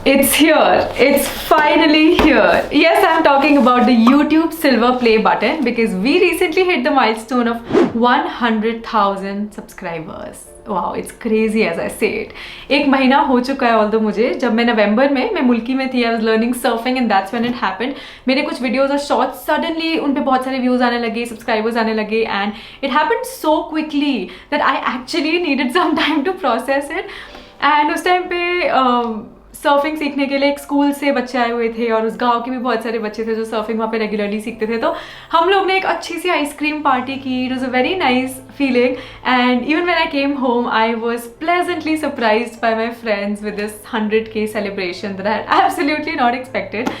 It's here. It's finally here. Yes, I'm talking about the YouTube silver play button because we recently hit the milestone of 100,000 subscribers. Wow, it's crazy as I say it. एक महीना हो चुका है although मुझे जब मैं नवंबर में मैं मुल्की में थी I was learning surfing and that's when it happened. मेरे कुछ videos और shorts suddenly उन पे बहुत सारे views आने लगे, subscribers आने लगे and it happened so quickly that I actually needed some time to process it. And उस टाइम पे सर्फिंग सीखने के लिए एक स्कूल से बच्चे आए हुए थे और उस गांव के भी बहुत सारे बच्चे थे जो सर्फिंग वहाँ पे रेगुलरली सीखते थे, तो हम लोग ने एक अच्छी सी आइसक्रीम पार्टी की. It was a very nice feeling and even when I came home I was pleasantly surprised bye my friends with this 100K celebration that I had absolutely not expected.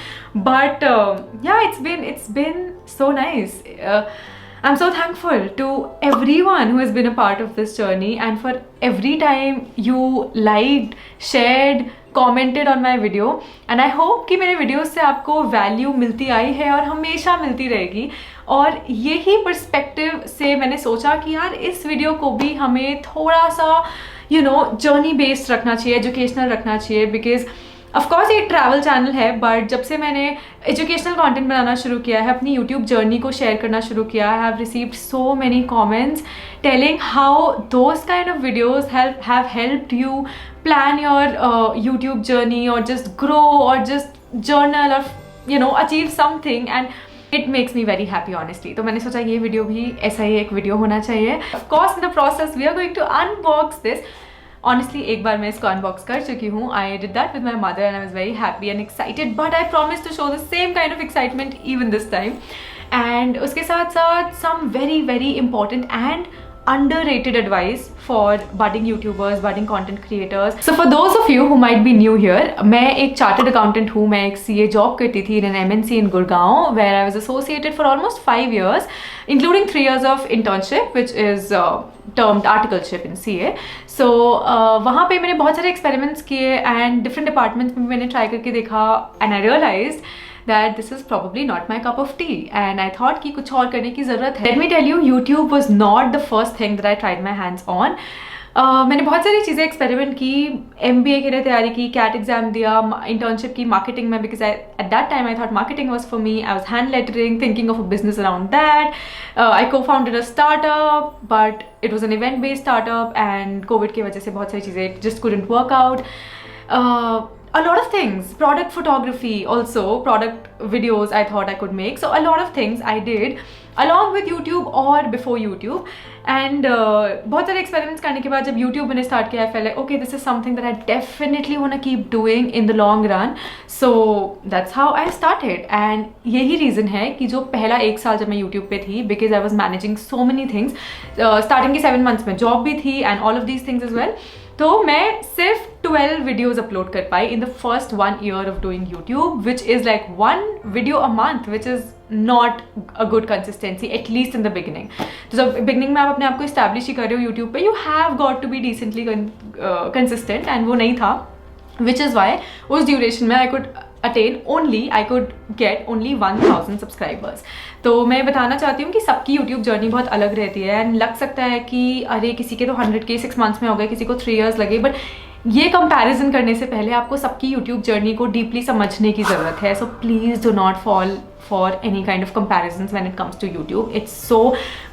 But yeah, it's been so nice. I'm so thankful to everyone who has been a part of this journey and for every time you liked, shared, commented on my video and I hope कि मेरे videos से आपको value मिलती आई है और हमेशा मिलती रहेगी. और यही perspective से मैंने सोचा कि यार इस video को भी हमें थोड़ा सा journey based रखना चाहिए, educational रखना चाहिए because ऑफकोर्स ये ट्रैवल चैनल है बट जब से मैंने एजुकेशनल कंटेंट बनाना शुरू किया है, अपनी यूट्यूब जर्नी को शेयर करना शुरू किया, I have received so many comments telling how those kind of videos have helped you plan your YouTube journey और जस्ट ग्रो और जस्ट जर्नल और achieve something and it makes me very happy honestly. तो मैंने सोचा ये video भी ऐसा ही एक वीडियो होना चाहिए. Of course in the process we are going to unbox this. Honestly, एक बार मैं इसको अनबॉक्स कर चुकी हूँ. I did that with my mother and I was very happy and excited. But I promised to show the same kind of excitement even this time. And उसके साथ साथ some very very important and underrated advice for budding YouTubers, budding content creators. So for those of you who might be new here, मैं एक chartered accountant हूँ. मैं एक CA job करती थी in an MNC in Gurgaon where I was associated for almost 5 years, including 3 years of internship, which is termed articleship in CA. So वहाँ पे मैंने बहुत सारे experiments किए and different departments में मैंने try करके देखा and I realized that this is probably not my cup of tea and I thought कि कुछ और करने की ज़रूरत है. Let me tell you, YouTube was not the first thing that I tried my hands on. मैंने बहुत सारी चीज़ें एक्सपेरिमेंट की, MBA के लिए तैयारी की, कैट एग्जाम दिया, इंटर्नशिप की मार्केटिंग में because at that time I thought marketing was for me. I was hand lettering, thinking of a business around that. I cofounded a startup but it was an event based startup and COVID की वजह से बहुत सारी चीज़ें just couldn't work out. A lot of things, product photography also, product videos I thought I could make. So a lot of things I did along with YouTube or before YouTube. And बहुत सारे experiments करने के बाद जब YouTube मैंने start किया, I felt like okay, this is something that I definitely want to keep doing in the long run. So that's how I started. And यही reason है कि जो पहला 1 साल जब मैं YouTube पे थी, because I was managing so many things, starting के 7 months में job भी थी and all of these things as well. तो मैं सिर्फ 12 वीडियोज़ अपलोड कर पाई in the first 1 year of doing YouTube, which is like 1 video a month, which is not a good consistency at least in the beginning. तो जब beginning में आप अपने आप को इस्टेब्लिश ही कर रहे हो यूट्यूब पे, you have got to be decently consistent and वो नहीं था, विच इज़ वाई उस ड्यूरेशन में I could get only 1,000 subscribers. तो मैं बताना चाहती हूँ कि सबकी यूट्यूब जर्नी बहुत अलग रहती है एंड लग सकता है कि अरे किसी के तो 100K 6 months में हो गए, किसी को 3 years लगे, बट ये कंपैरिजन करने से पहले आपको सबकी यूट्यूब जर्नी को डीपली समझने की ज़रूरत है. So please do not fall for any kind of comparisons when it comes to YouTube. It's so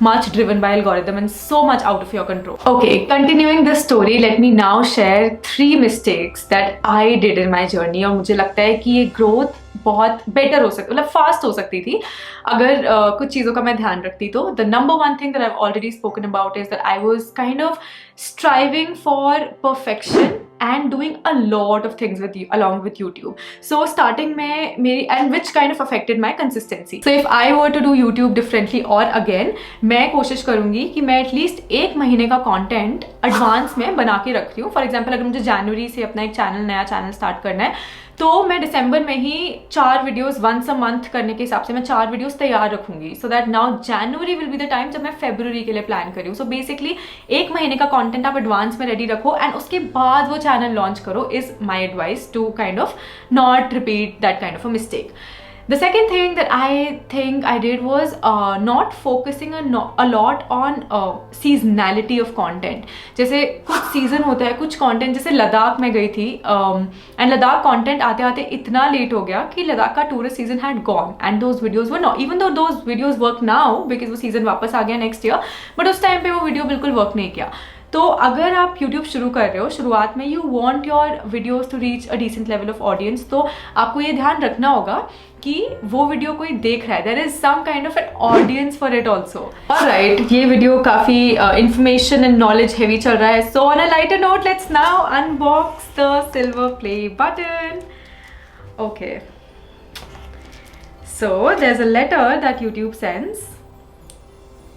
much driven by algorithm and so much out of your control. Okay, continuing this story, let me now share 3 mistakes that I did in my journey. और मुझे लगता है कि ये growth बहुत better हो सकती, मतलब फास्ट हो सकती थी अगर कुछ चीज़ों का मैं ध्यान रखती तो. The number 1 thing that I have already spoken about is that I was kind of striving for perfection and doing a lot of things with you along with YouTube. So starting में मेरी and which kind of affected my consistency. So if I were to do YouTube differently or again, मैं कोशिश करूँगी कि मैं at least 1 महीने का content advance में बना के रख रही हूँ. फॉर एग्जाम्पल अगर मुझे जनवरी से अपना एक नया चैनल स्टार्ट करना है तो मैं दिसंबर में ही 4 वीडियोस वंस अ मंथ करने के हिसाब से मैं 4 वीडियोस तैयार रखूंगी. So that now January will be the time जब मैं फरवरी के लिए प्लान करी हूँ. सो बेसिकली 1 महीने का कंटेंट आप एडवांस में रेडी रखो एंड उसके बाद वो चैनल लॉन्च करो, is my advice to kind of not repeat that kind of a mistake. The second thing that I think I did was not focusing a lot on seasonality of content. जैसे कुछ season होता है, कुछ content, जैसे लद्दाख में गई थी and Ladakh content आते आते इतना लेट हो गया कि लद्दाख का tourist season had gone and those videos were not, even though those videos work now because वो सीजन वापस आ गया नेक्स्ट ईयर, बट उस टाइम पे वो वीडियो बिल्कुल वर्क नहीं किया. तो अगर आप YouTube शुरू कर रहे हो, शुरुआत में you want your videos to reach a decent level of audience, तो आपको ये ध्यान रखना होगा कि वो वीडियो कोई देख रहा है, there is some kind of an audience for it also. Alright, ये वीडियो काफी इंफॉर्मेशन एंड नॉलेज हेवी चल रहा है. So on a lighter note, let's now unbox the silver play button. Okay, so there's a letter that YouTube sends,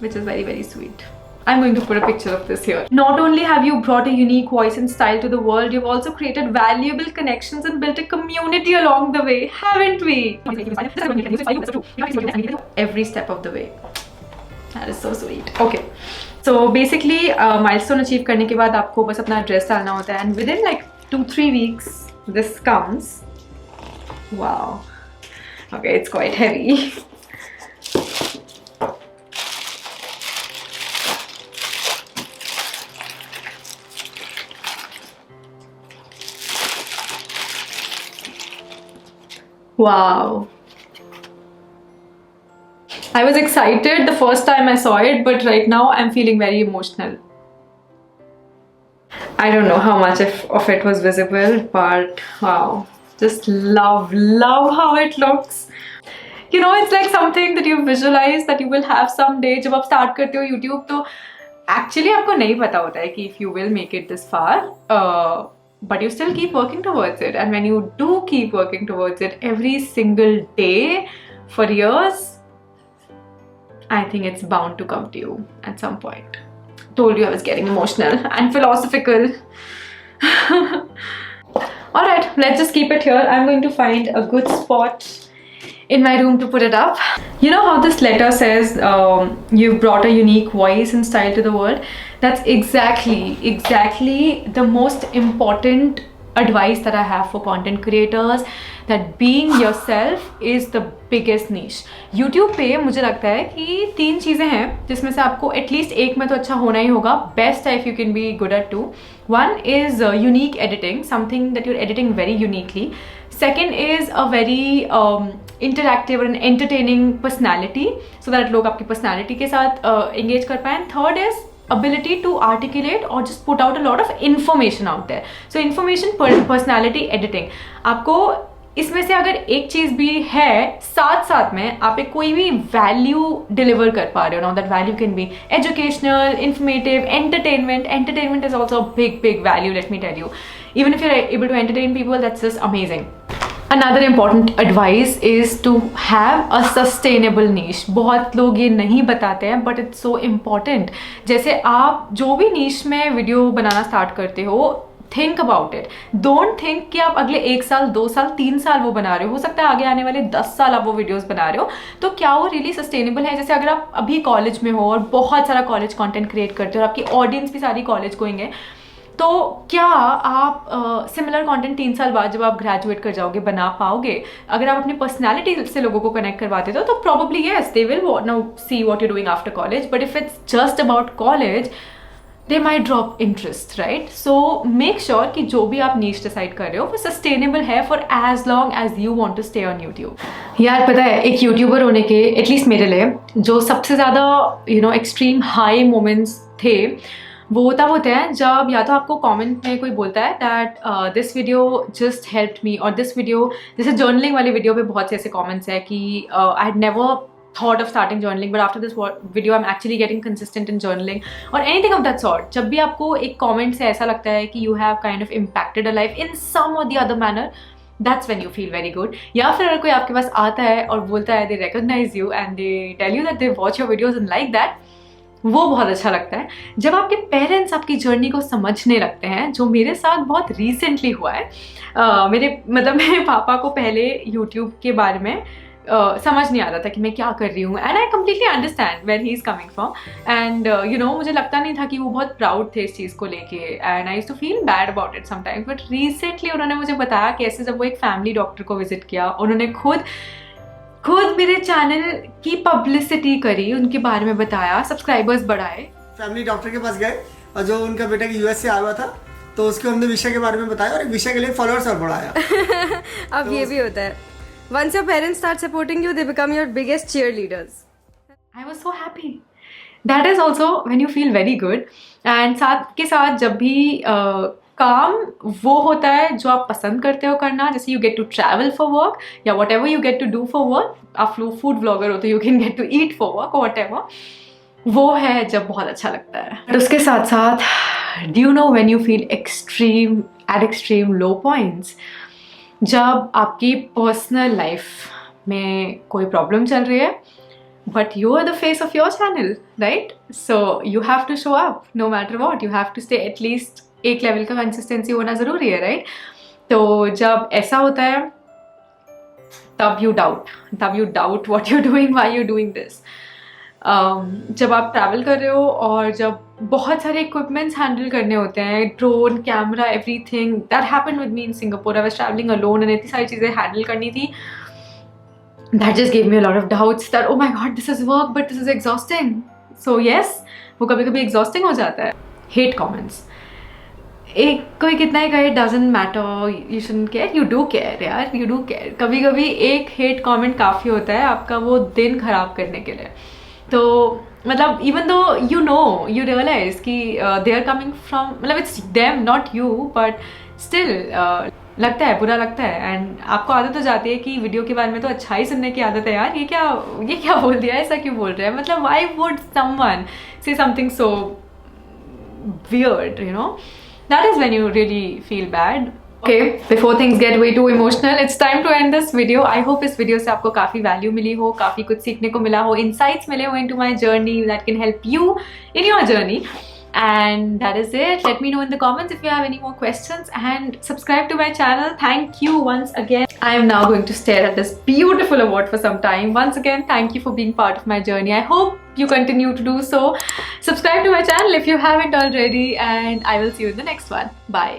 which is very, very sweet. I'm going to put a picture of this here. Not only have you brought a unique voice and style to the world, you've also created valuable connections and built a community along the way, haven't we? Every step of the way. That is so sweet. Okay. So basically, milestone achieve करने के बाद आपको बस अपना address डालना होता है, and within like 2-3 weeks, this comes. Wow. Okay, it's quite heavy. Wow. I was excited the first time I saw it, but right now I'm feeling very emotional. I don't know how much of it was visible, but wow. Just love how it looks. You know, it's like something that you visualize that you will have someday. जब आप start करते हो YouTube, तो actually आपको नहीं पता होता है कि if you will make it this far. But you still keep working towards it, and when you do keep working towards it every single day for years, I think it's bound to come to you at some point. Told you I was getting emotional and philosophical. Alright, let's just keep it here. I'm going to find a good spot in my room to put it up. You know how this letter says you've brought a unique voice and style to the world? That's exactly the most important advice that I have for content creators, that being yourself is the biggest niche. YouTube पे मुझे लगता है कि 3 चीज़ें हैं जिसमें से आपको एटलीस्ट एक में तो अच्छा होना ही होगा. Best है if you can be good at 2. One is unique editing, something that you're editing very uniquely. Second is a very interactive and entertaining personality, so that लोग आपकी personality के साथ engage कर पाएं. Third is ability to articulate or just put out a lot of information out there. So information, personality, editing. आपको इसमें से अगर एक चीज़ भी है, साथ साथ में आप एक कोई भी वैल्यू डिलीवर कर पा रहे हो. Now that value can be educational, informative, entertainment. Entertainment is also a big value, let me tell you. Even if you're able to entertain people, that's just amazing. Another important advice is to have a sustainable niche. बहुत लोग ये नहीं बताते हैं, but it's so important. जैसे आप जो भी niche में वीडियो बनाना स्टार्ट करते हो, think about it. Don't think कि आप अगले 1 साल, 2 साल, 3 साल वो बना रहे हो. सकता है आगे आने वाले 10 साल आप वो वीडियोस बना रहे हो, तो क्या वो रियली सस्टेनेबल है? जैसे अगर आप अभी कॉलेज में हो और बहुत सारा कॉलेज कंटेंट क्रिएट करते हो और आपकी ऑडियंस भी सारी कॉलेज गोइंग है, तो क्या आप सिमिलर कंटेंट 3 साल बाद जब आप ग्रेजुएट कर जाओगे बना पाओगे? अगर आप अपनी पर्सनालिटी से लोगों को कनेक्ट करवाते हो तो probably yes, they will now see what you doing after college. But if it's just about college, they might drop interest, right? So make sure कि जो भी आप niche decide कर रहे हो वो sustainable है for as long as you want to stay on YouTube. यार पता है, एक YouTuber होने के एटलीस्ट मेरे लिए जो सबसे ज़्यादा extreme high moments थे, वो तब होते हैं जब या तो आपको कमेंट में कोई बोलता है that this video just helped me, और दिस वीडियो, जैसे जर्नलिंग वाली वीडियो पे बहुत से ऐसे कमेंट्स हैं कि I had never thought of starting journaling, but after this video I'm actually getting consistent in journaling, or anything of that sort. जब भी आपको एक comment से ऐसा लगता है कि you have kind of impacted a life in some or the other manner, that's when you feel very good. या फिर अगर कोई आपके पास आता है और बोलता है they recognize you and they tell you that they watch your videos and like that, वो बहुत अच्छा लगता है. जब आपके पेरेंट्स आपकी जर्नी को समझने लगते हैं, जो मेरे साथ बहुत रिसेंटली हुआ है. मेरे पापा को पहले यूट्यूब के बारे में समझ नहीं आता था कि मैं क्या कर रही हूँ, and I completely understand where he is coming from. And मुझे लगता नहीं था कि वो बहुत प्राउड थे इस चीज़ को लेके, and I used to feel bad about it sometimes. But recently उन्होंने मुझे बताया कि ऐसे जब वो एक फैमिली डॉक्टर को विजिट किया, उन्होंने खुद खुद मेरे चैनल की पब्लिसिटी करी, उनके बारे में बताया, सब्सक्राइबर्स बढ़ाए। फैमिली डॉक्टर के पास गए और जो उनका बेटा यूएस से आया हुआ था तो उसके हमने विषय के बारे में बताया और एक विषय के लिए फॉलोअर्स और बढ़ाया। अब तो ये भी होता है, once your parents start supporting you, they become your biggest cheerleaders. I was so happy. That is also when you feel very good. And साथ के साथ जब भी काम वो होता है जो आप पसंद करते हो करना, जैसे you get to travel for work या whatever you get to do for work, आप फूड ब्लॉगर हो तो you can get to eat for work or whatever, वो है जब बहुत अच्छा लगता है। और उसके साथ साथ do you know when you feel extreme low points, जब आपकी पर्सनल लाइफ में कोई प्रॉब्लम चल रही है but you are the face of your channel, right? So you have to show up no matter what. You have to stay at least एक level का consistency होना ज़रूरी है, राइट? तो जब ऐसा होता है तब you doubt what you doing, why you doing this. जब आप ट्रैवल कर रहे हो और जब बहुत सारे इक्विपमेंट्स हैंडल करने होते हैं, drone, camera, everything, that happened with me in Singapore. I was travelling alone and इतनी सारी चीज़ें हैंडल करनी थी। That just gave me a lot of doubts that oh my god, this is work but this is exhausting. So yes, वो कभी कभी exhausting हो जाता है। Hate comments, एक कोई कितना ही कहे doesn't matter, you shouldn't care, you do care यार, you do care। कभी कभी एक hate comment काफ़ी होता है आपका वो दिन खराब करने के लिए। तो मतलब even though you realize कि they are coming from, मतलब it's them not you, but still लगता है, बुरा लगता है। एंड आपको आदत हो जाती है कि वीडियो के बारे में तो अच्छा ही सुनने की आदत है यार, ये क्या बोल दिया, ऐसा क्यों बोल रहे हैं, मतलब why would someone say something so weird, that is when you really feel bad. Okay, before things get way too emotional, it's time to end this video. I hope इस वीडियो से आपको काफ़ी वैल्यू मिली हो, काफ़ी कुछ सीखने को मिला हो, इनसाइट्स मिले हो into my journey that can help you in your journey. And that is it. Let me know in the comments if you have any more questions and subscribe to my channel. Thank you once again. I am now going to stare at this beautiful award for some time. Once again, thank you for being part of my journey. I hope you continue to do so. Subscribe to my channel if you haven't already, and I will see you in the next one. Bye.